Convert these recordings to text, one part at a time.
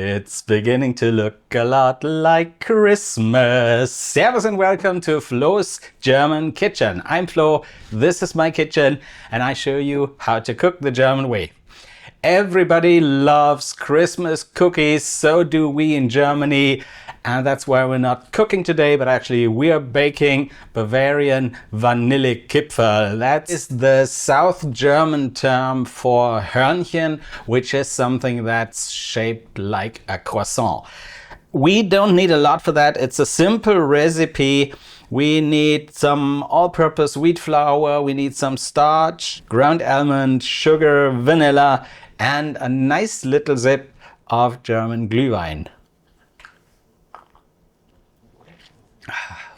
It's beginning to look a lot like Christmas. Servus and welcome to Flo's German Kitchen. I'm Flo, this is my kitchen, and I show you how to cook the German way. Everybody loves Christmas cookies, so do we in Germany. And that's why we're not cooking today, but actually we are baking Bavarian Vanillekipferl. That is the South German term for Hörnchen, which is something that's shaped like a croissant. We don't need a lot for that. It's a simple recipe. We need some all-purpose wheat flour, we need some starch, ground almond, sugar, vanilla, and a nice little sip of German Glühwein.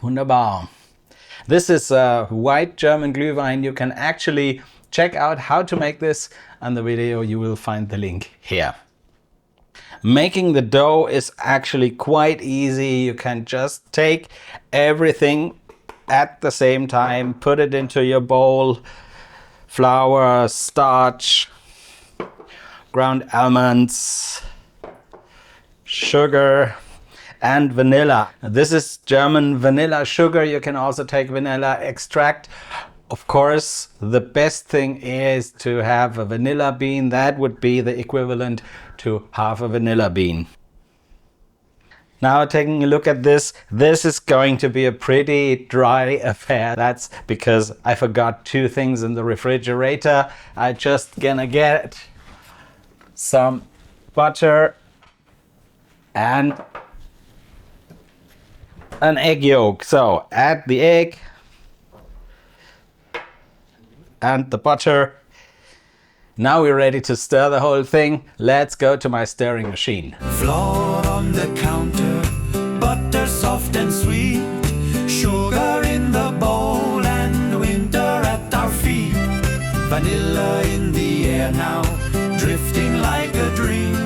Wunderbar. This is a white German Glühwein. You can actually check out how to make this on the video. You will find the link here. Making the dough is actually quite easy. You can just take everything at the same time, put it into your bowl, flour, starch, ground almonds, sugar, and vanilla. This is German vanilla sugar. You can also take vanilla extract. Of course, the best thing is to have a vanilla bean. That would be the equivalent to half a vanilla bean. Now taking a look at this is going to be a pretty dry affair. That's because I forgot two things in the refrigerator. I'm just gonna get some butter and an egg yolk. So add the egg and the butter. Now we're ready to stir the whole thing. Let's go to my stirring machine. Flour on the counter, butter soft and sweet, sugar in the bowl and winter at our feet. Vanilla in the air now, drifting like a dream.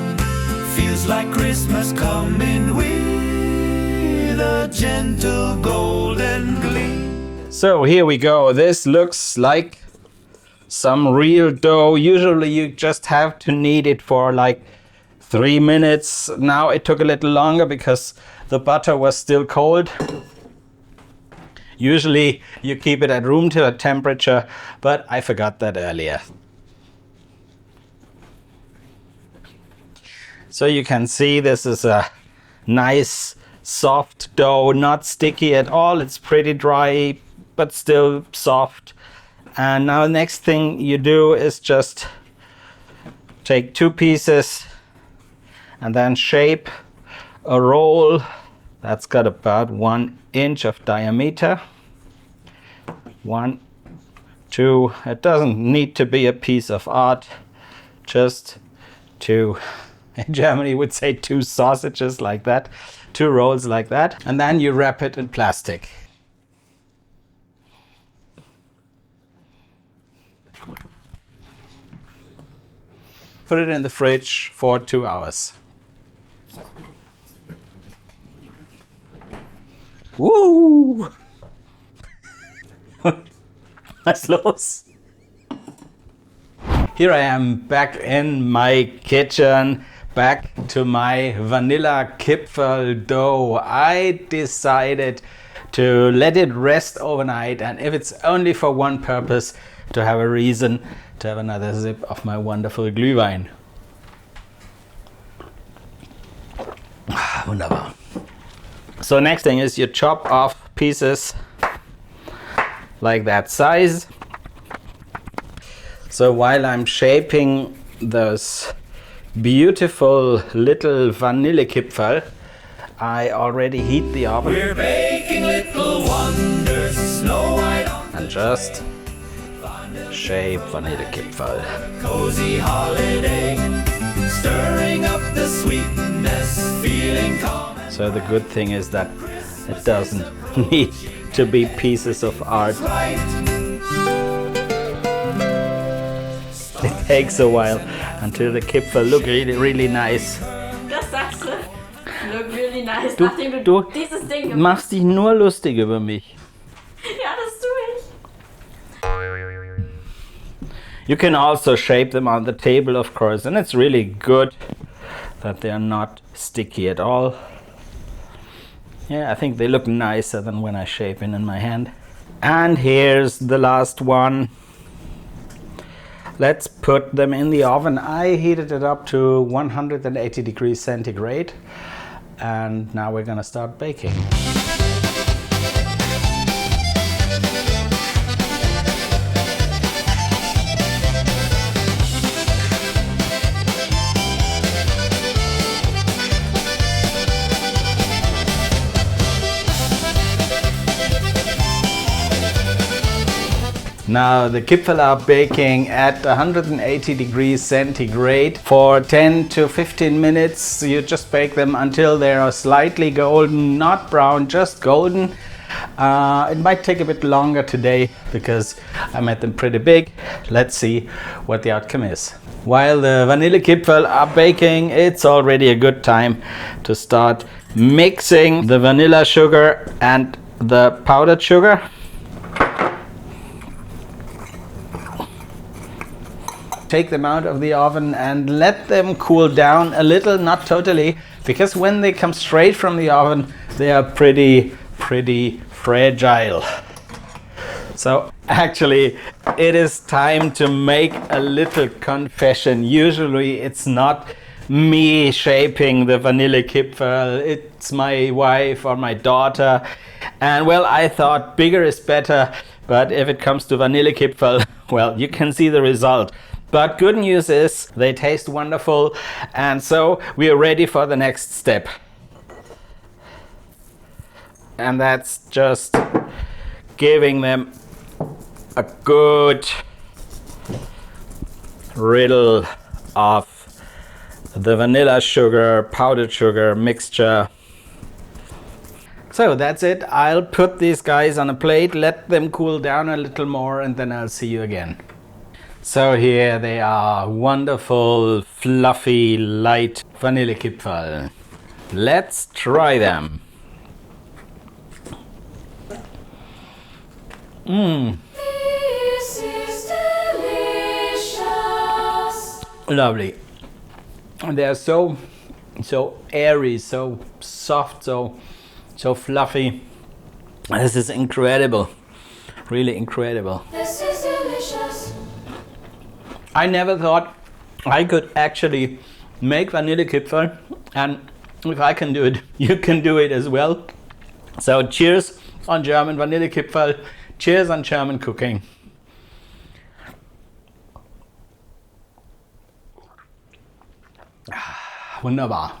Feels like Christmas coming with a gentle golden gleam. So here we go. This looks like some real dough. Usually you just have to knead it for like 3 minutes. Now it took a little longer because the butter was still cold. Usually you keep it at room temperature, but I forgot that earlier. So you can see this is a nice soft dough, not sticky at all. It's pretty dry, but still soft. And now the next thing you do is just take two pieces and then shape a roll that's got about 1 inch of diameter. 1, 2, it doesn't need to be a piece of art, just two, in Germany would say 2 sausages like that, 2 rolls like that, and then you wrap it in plastic. Put it in the fridge for 2 hours. Woo! Was los? Here I am back in my kitchen, back to my Vanillekipferl dough. I decided to let it rest overnight, and if it's only for one purpose, to have a reason to have another sip of my wonderful Glühwein. Wunderbar. So next thing is you chop off pieces like that size. So while I'm shaping those beautiful little Vanillekipferl, I already heat the oven. We're baking little wonders, Snow White on and just shape Vanillekipferl. cozy holiday, stirring up the sweetness, feeling calm. So the good thing is that it doesn't need to be pieces of art. It takes a while until the Kipferl look really nice. Das sagst du. Look really nice. Du Nachdem du dieses Ding gemacht machst dich nur lustig über mich. hast. Ja, das tue ich. You can also shape them on the table, of course, and it's really good that they are not sticky at all. Yeah, I think they look nicer than when I shape in my hand. And here's the last one. Let's put them in the oven. I heated it up to 180 degrees centigrade. And now we're gonna start baking. Now the Kipferl are baking at 180 degrees centigrade for 10 to 15 minutes. You just bake them until they are slightly golden, not brown, just golden. It might take a bit longer today because I made them pretty big. Let's see what the outcome is. While the Vanillekipferl are baking, it's already a good time to start mixing the vanilla sugar and the powdered sugar. Take them out of the oven and let them cool down a little, not totally, because when they come straight from the oven, they are pretty fragile. So actually, it is time to make a little confession. Usually it's not me shaping the Vanillekipferl, it's my wife or my daughter. And well, I thought bigger is better, but if it comes to Vanillekipferl, well, you can see the result. But good news is they taste wonderful, and so we are ready for the next step. And that's just giving them a good riddle of the vanilla sugar, powdered sugar mixture. So that's it. I'll put these guys on a plate, let them cool down a little more, and then I'll see you again. So here they are, wonderful, fluffy, light Vanillekipferl. Let's try them. This is delicious. Lovely. They are so airy, so soft, so fluffy. This is incredible, really incredible. This is delicious. I never thought I could actually make Vanillekipferl, and if I can do it, you can do it as well. So cheers on German Vanillekipferl, cheers on German cooking. Wunderbar.